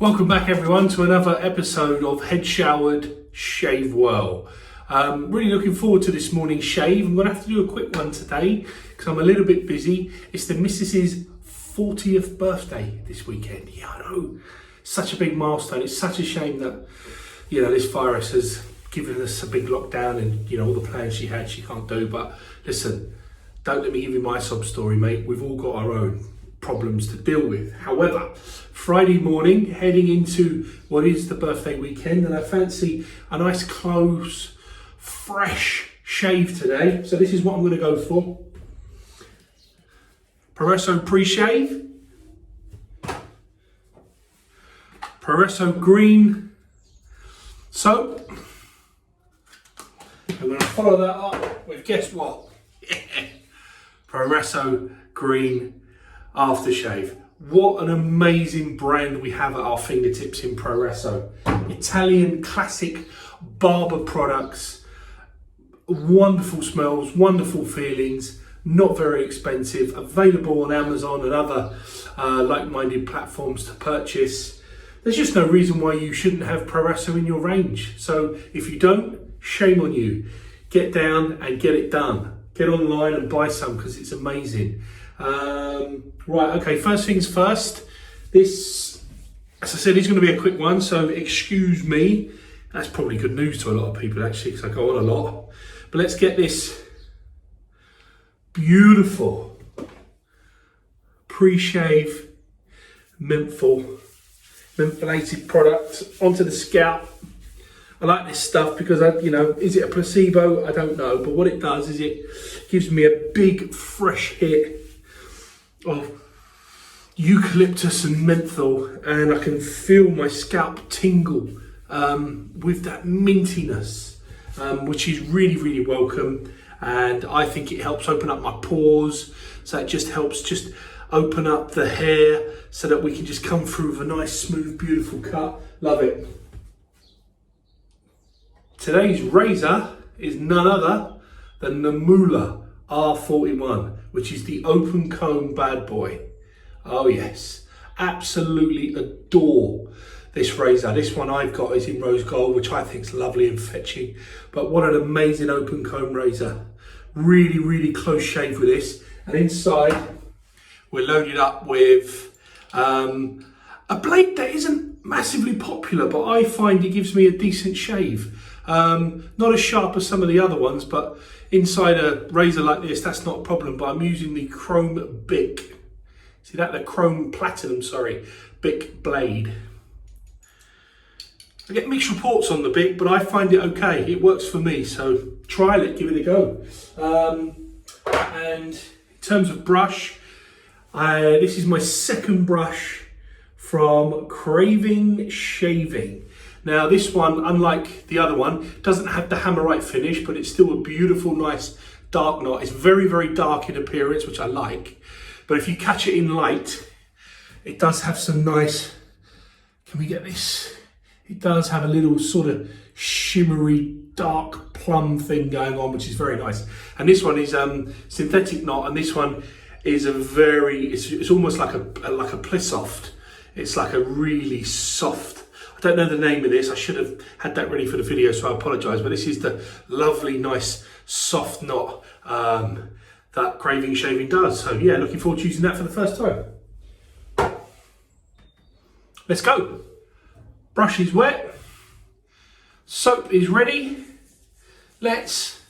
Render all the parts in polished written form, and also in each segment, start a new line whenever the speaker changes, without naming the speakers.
Welcome back everyone to another episode of HeadShoward Shave Well. Really looking forward to this morning's shave. I'm going to have to do a quick one today because I'm a little bit busy. It's the missus's 40th birthday this weekend. Yeah, I know. Such a big milestone. It's such a shame that, this virus has given us a big lockdown and, all the plans she had, she can't do. But listen, don't let me give you my sob story, mate. We've all got our own problems to deal with. However, Friday morning, heading into what is the birthday weekend, and I fancy a nice close, fresh shave today. So this is what I'm going to go for. Proraso pre-shave. Proraso green soap. I'm going to follow that up with, guess what? Proraso green aftershave. What an amazing brand we have at our fingertips in Proraso. Italian classic barber products, wonderful smells, wonderful feelings, not very expensive, available on Amazon and other like-minded platforms to purchase. There's just no reason why you shouldn't have Proraso in your range. So if you don't, shame on you. Get down and get it done. Get online and buy some because it's amazing. Right, okay, first things first. This, as I said, is going to be a quick one, so excuse me. That's probably good news to a lot of people actually, because I go on a lot. But let's get this beautiful pre-shave mentholated product onto the scalp. I like this stuff because, is it a placebo? I don't know. But what it does is it gives me a big, fresh hit of eucalyptus and menthol, and I can feel my scalp tingle with that mintiness, which is really, really welcome. And I think it helps open up my pores. So it just helps just open up the hair so that we can just come through with a nice, smooth, beautiful cut. Love it. Today's razor is none other than the Muhle R41, which is the open comb bad boy. Oh yes, absolutely adore this razor. This one I've got is in rose gold, which I think is lovely and fetching. But what an amazing open comb razor. Really, really close shave with this. And inside, we're loaded up with a blade that isn't massively popular, but I find it gives me a decent shave. Not as sharp as some of the other ones, but inside a razor like this, that's not a problem. But I'm using the chrome Bic. See that? The chrome platinum, Bic blade. I get mixed reports on the Bic, but I find it okay. It works for me, so trial it, give it a go. And in terms of brush, this is my second brush from Craving Shaving. Now this one, unlike the other one, doesn't have the hammerite finish, but it's still a beautiful, nice dark knot. It's very, very dark in appearance, which I like. But if you catch it in light, it does have some nice, can we get this? It does have a little sort of shimmery, dark plum thing going on, which is very nice. And this one is synthetic knot, and this one is it's almost like a Plissoft. It's like a really soft, I don't know the name of this. I should have had that ready for the video, so I apologise. But this is the lovely, nice, soft knot that Craving Shaving does. So yeah, looking forward to using that for the first time. Let's go. Brush is wet. Soap is ready. Let's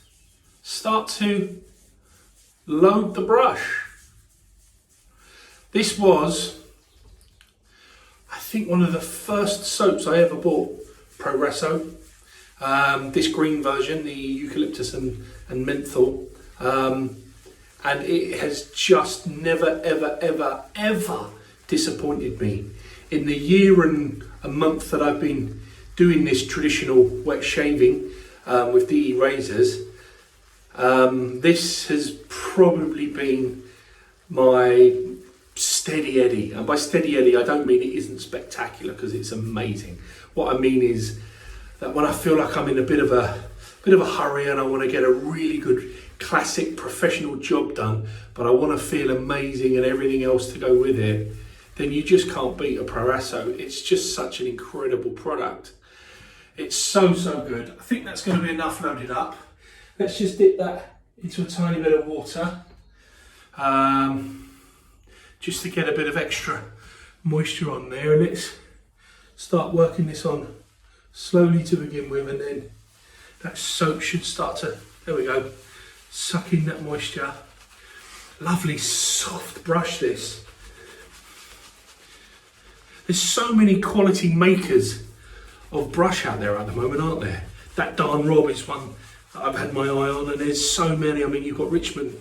start to load the brush. This was, I think, one of the first soaps I ever bought, Proraso. This green version, the eucalyptus and menthol. And it has just never, ever, ever, ever disappointed me. In the year and a month that I've been doing this traditional wet shaving with DE razors, this has probably been my steady Eddie. And by steady Eddie, I don't mean it isn't spectacular, because it's amazing. What I mean is that when I feel like I'm in a bit of a hurry and I want to get a really good classic professional job done, but I want to feel amazing and everything else to go with it, then you just can't beat a Proraso. It's just such an incredible product. It's so, so good. I think that's going to be enough loaded up. Let's just dip that into a tiny bit of water, just to get a bit of extra moisture on there, and let's start working this on slowly to begin with, and then that soap should start to, there we go, suck in that moisture. Lovely soft brush this. There's so many quality makers of brush out there at the moment, aren't there? That Darn Rob is one that I've had my eye on, and there's so many. I mean, you've got Richmond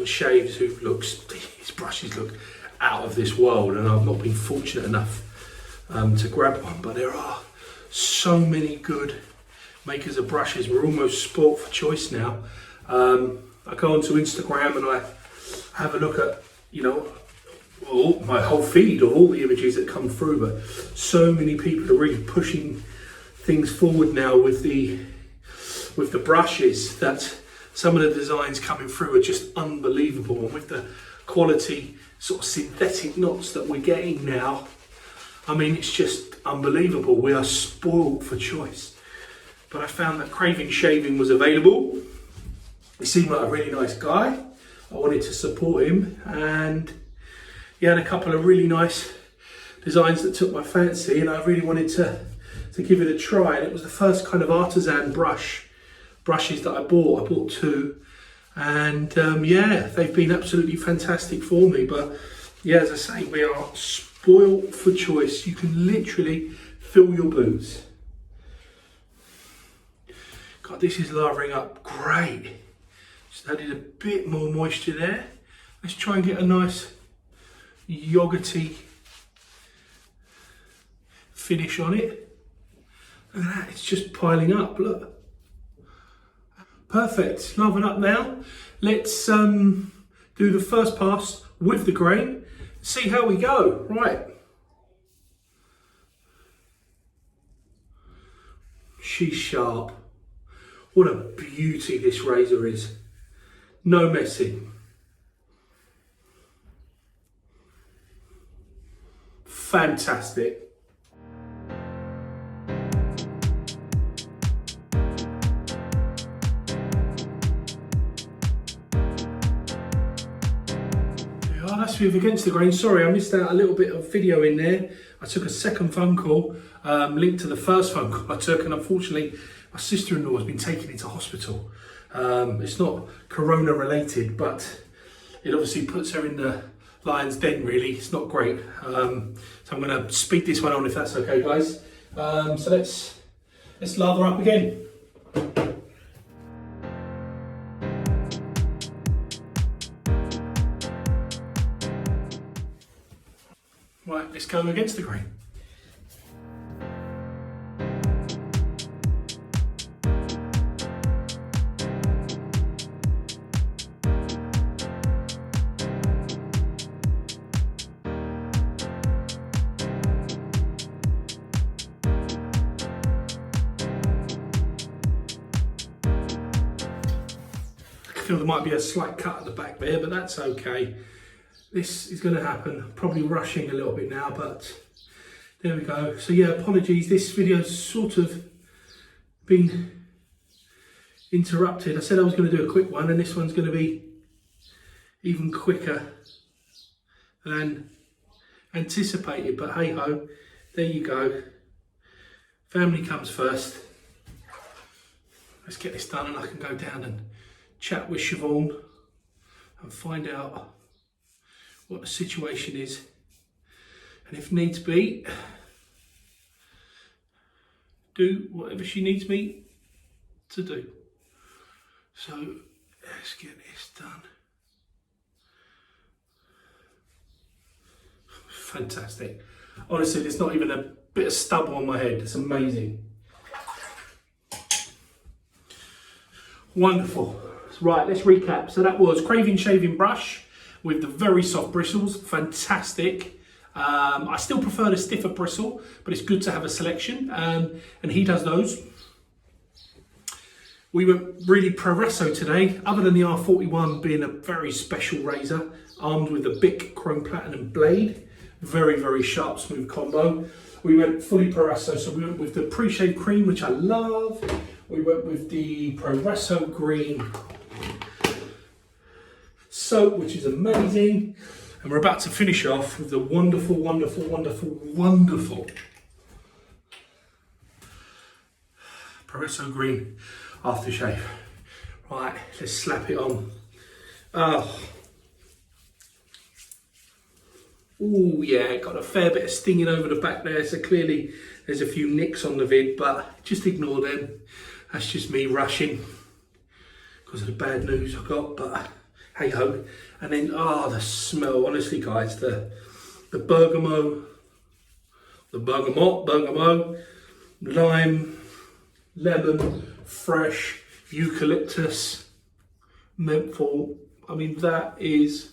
Shaves, who looks, his brushes look out of this world, and I've not been fortunate enough to grab one, but there are so many good makers of brushes. We're almost spoilt for choice now. I go onto Instagram and I have a look at, you know, my whole feed of all the images that come through, but so many people are really pushing things forward now with the brushes, that some of the designs coming through are just unbelievable, and with the quality sort of synthetic knots that we're getting now, I mean, it's just unbelievable. We are spoiled for choice. But I found that Craving Shaving was available. He seemed like a really nice guy. I wanted to support him, and he had a couple of really nice designs that took my fancy, and I really wanted to give it a try. And it was the first kind of artisan brushes that I bought. I bought two, and yeah, they've been absolutely fantastic for me. But yeah, as I say, we are spoiled for choice. You can literally fill your boots. God, this is lathering up great. Just added a bit more moisture there. Let's try and get a nice yogurty finish on it. Look at that, it's just piling up, look. Perfect, lathering up now. Let's do the first pass with the grain, see how we go. Right. She's sharp. What a beauty this razor is. No messing. Fantastic. Oh, that's with Against the Grain. Sorry, I missed out a little bit of video in there. I took a second phone call, linked to the first phone call I took, and unfortunately my sister-in-law has been taken into hospital. It's not corona related, but it obviously puts her in the lion's den, really. It's not great. So I'm going to speed this one on, if that's okay, guys. So let's lather up again. Right, let's go Against the Grain. I feel there might be a slight cut at the back there, but that's okay. This is going to happen. Probably rushing a little bit now, but there we go. So yeah, apologies. This video's sort of been interrupted. I said I was going to do a quick one, and this one's going to be even quicker than anticipated. But hey ho, there you go. Family comes first. Let's get this done, and I can go down and chat with Siobhan and find out what the situation is, and if needs be, do whatever she needs me to do. So let's get this done. Fantastic. Honestly, there's not even a bit of stubble on my head. It's amazing. Wonderful. Right, let's recap. So that was Craving Shaving Brush with the very soft bristles. Fantastic. I still prefer the stiffer bristle, but it's good to have a selection, and he does those. We went really Proraso today, other than the R41 being a very special razor, armed with a Bic Chrome Platinum blade. Very, very sharp, smooth combo. We went fully Proraso, so we went with the pre-shave cream, which I love. We went with the Proraso green soap, which is amazing. And we're about to finish off with the wonderful, wonderful, wonderful, wonderful Proraso green aftershave. Right, let's slap it on. Oh. Oh yeah, got a fair bit of stinging over the back there, so clearly there's a few nicks on the vid, but just ignore them. That's just me rushing because of the bad news I got, but hey ho. And then, the smell, honestly guys, the bergamot, lime, lemon, fresh, eucalyptus, menthol. I mean, that is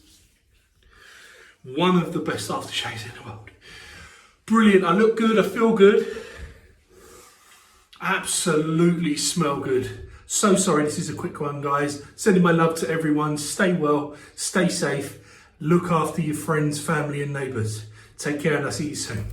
one of the best aftershaves in the world. Brilliant, I look good, I feel good. Absolutely smell good. So sorry, this is a quick one, guys. Sending my love to everyone. Stay well, stay safe. Look after your friends, family and neighbours. Take care and I'll see you soon.